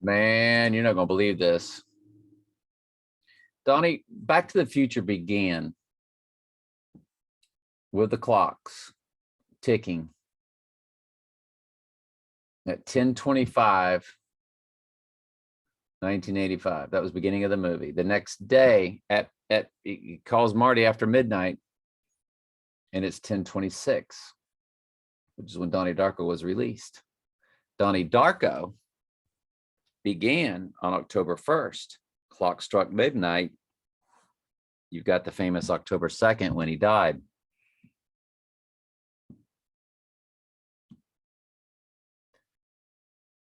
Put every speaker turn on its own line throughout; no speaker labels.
Man, you're not going to believe this. Donnie, Back to the Future began with the clocks ticking at 10:25, 1985. That was the beginning of the movie. The next day he calls Marty after midnight, and it's 10:26, which is when Donnie Darko was released. Donnie Darko began on October 1st. Clock struck midnight. You've got the famous October 2nd when he died.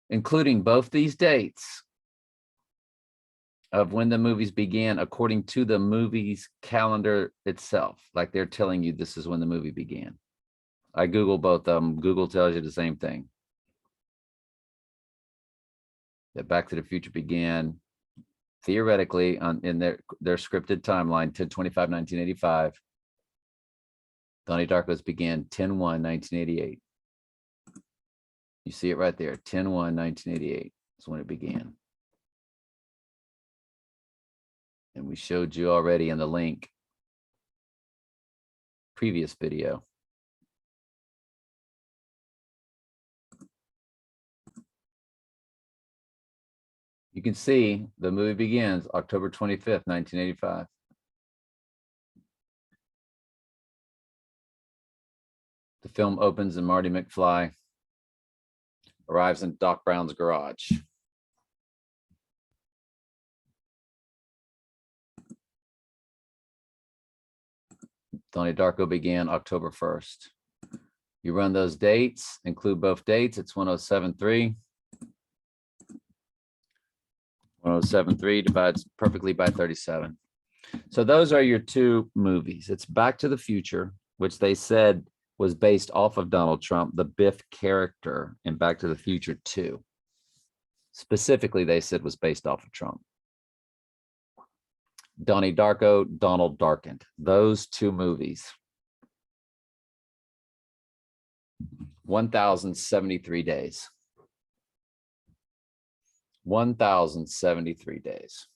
Including both these dates of when the movies began, according to the movie's calendar itself. Like they're telling you this is when the movie began. I Google both of them. Google tells you the same thing. That Back to the Future began theoretically in their scripted timeline, 10/25/1985. Donnie Darko's began 10/1/1988. You see it right there, 10/1/1988 is when it began. And we showed you already in the link previous video. You can see the movie begins October 25th, 1985. The film opens and Marty McFly arrives in Doc Brown's garage. Donnie Darko began October 1st. You run those dates, include both dates, it's 1073. 1073 divides perfectly by 37. So those are your two movies. It's Back to the Future, which they said was based off of Donald Trump, the Biff character in Back to the Future 2. Specifically, they said was based off of Trump. Donnie Darko, Donald Darkened. Those two movies. 1,073 days. 1,073 days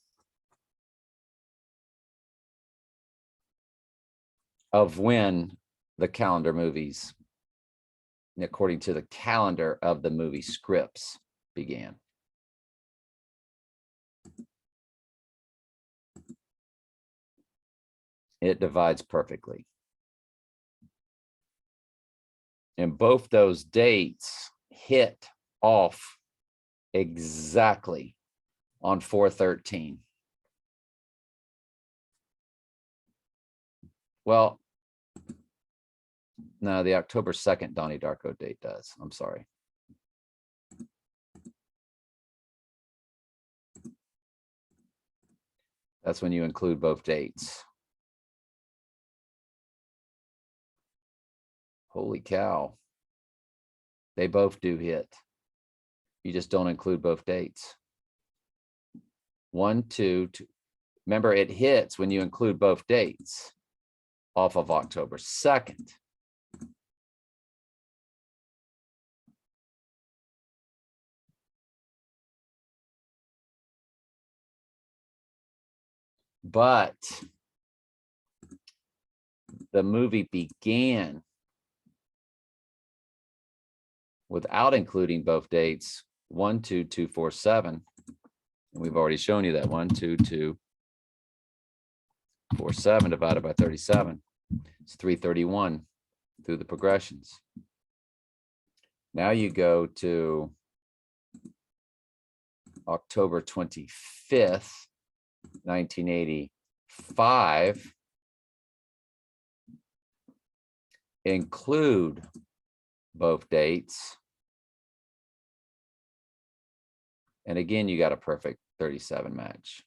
of when the calendar movies, according to the calendar of the movie scripts, began. It divides perfectly. And both those dates hit off exactly on 4/13. Well, no, the October 2nd Donnie Darko date does. I'm sorry. That's when you include both dates. Holy cow. They both do hit. You just don't include both dates. 1, 2, 2. Remember, it hits when you include both dates off of October 2nd. But the movie began without including both dates, 1, 2, 2, 4, 7. And we've already shown you that 1, 2, 2, 4, 7 divided by 37. It's 331 through the progressions. Now you go to October 25th, 1985. Include both dates. And again, you got a perfect 37 match.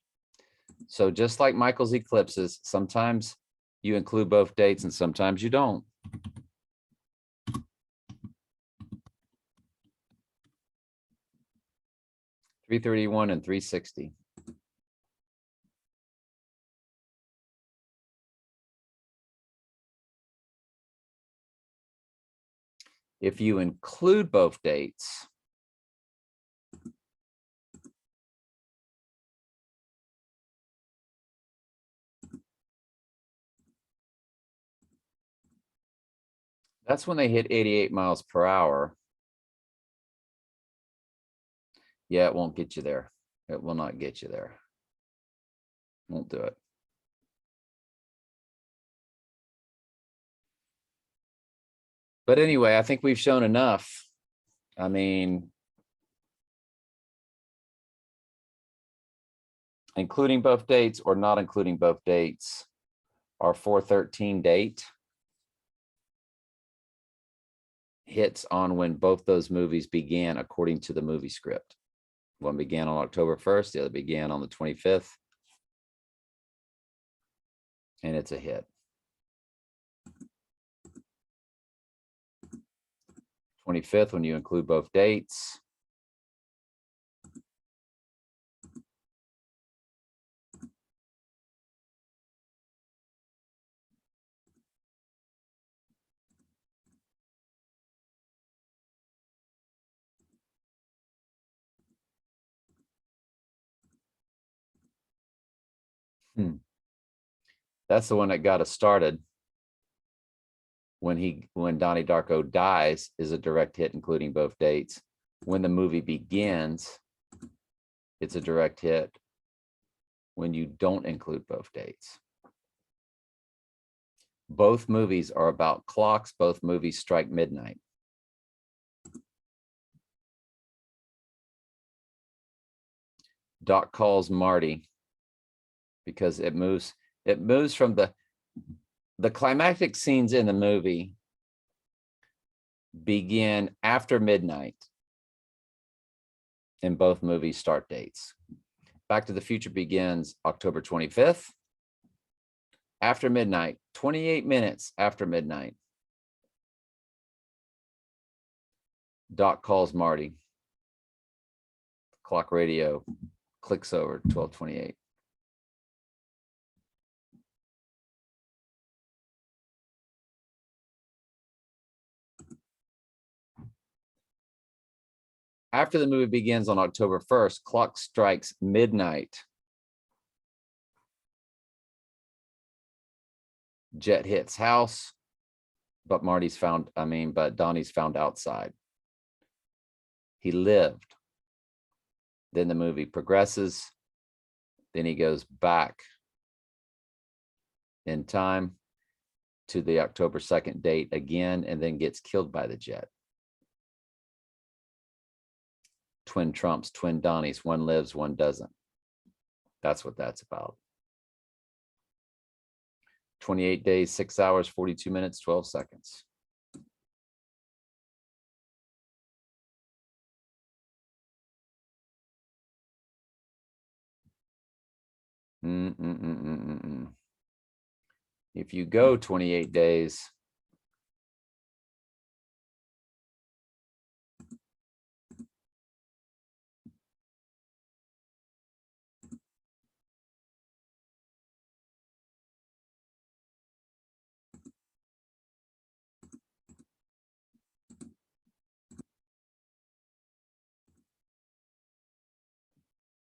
So just like Michael's eclipses, sometimes you include both dates and sometimes you don't. .331 and 360. If you include both dates, That's when they hit 88 miles per hour. Yeah, it won't get you there. It will not get you there. Won't do it. But anyway, I think we've shown enough. I mean, including both dates or not including both dates, our 4/13 date hits on when both those movies began according to the movie script. One began on October 1st, the other began on the 25th. And it's a hit. 25th, when you include both dates. That's the one that got us started. When Donnie Darko dies is a direct hit, including both dates. When the movie begins, it's a direct hit when you don't include both dates. Both movies are about clocks. Both movies strike midnight. Doc calls Marty because it moves from the climactic scenes in the movie begin after midnight in both movies' start dates. Back to the Future begins October 25th. After midnight, 28 minutes after midnight, Doc calls Marty. Clock radio clicks over 12:28. After the movie begins on October 1st, clock strikes midnight. Jet hits house, but Donnie's found outside. He lived. Then the movie progresses. Then he goes back in time to the October 2nd date again, and then gets killed by the jet. Twin Trumps, twin Donnies, one lives, one doesn't. That's what that's about. 28 days, 6 hours, 42 minutes, 12 seconds. If you go 28 days,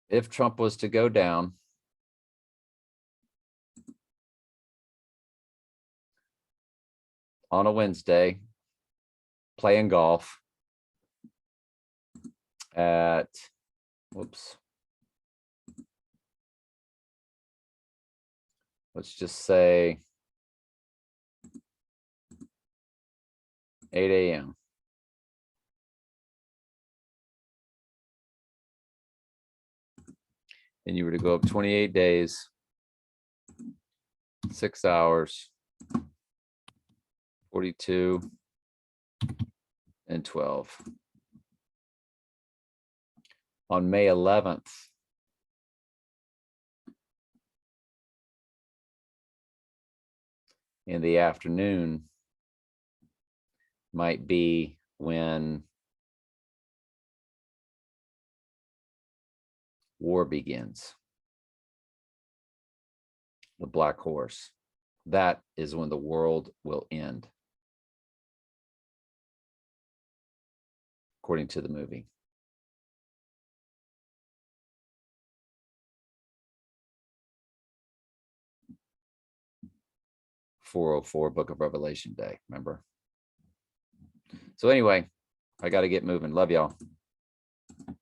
if Trump was to go down, on a Wednesday, playing golf at, let's just say 8 a.m. And you were to go up 28 days, 6 hours, 42 and 12. On May 11th, in the afternoon, might be when war begins. The Black Horse. That is when the world will end, according to the movie. 404 Book of Revelation Day, remember? So anyway, I got to get moving. Love y'all.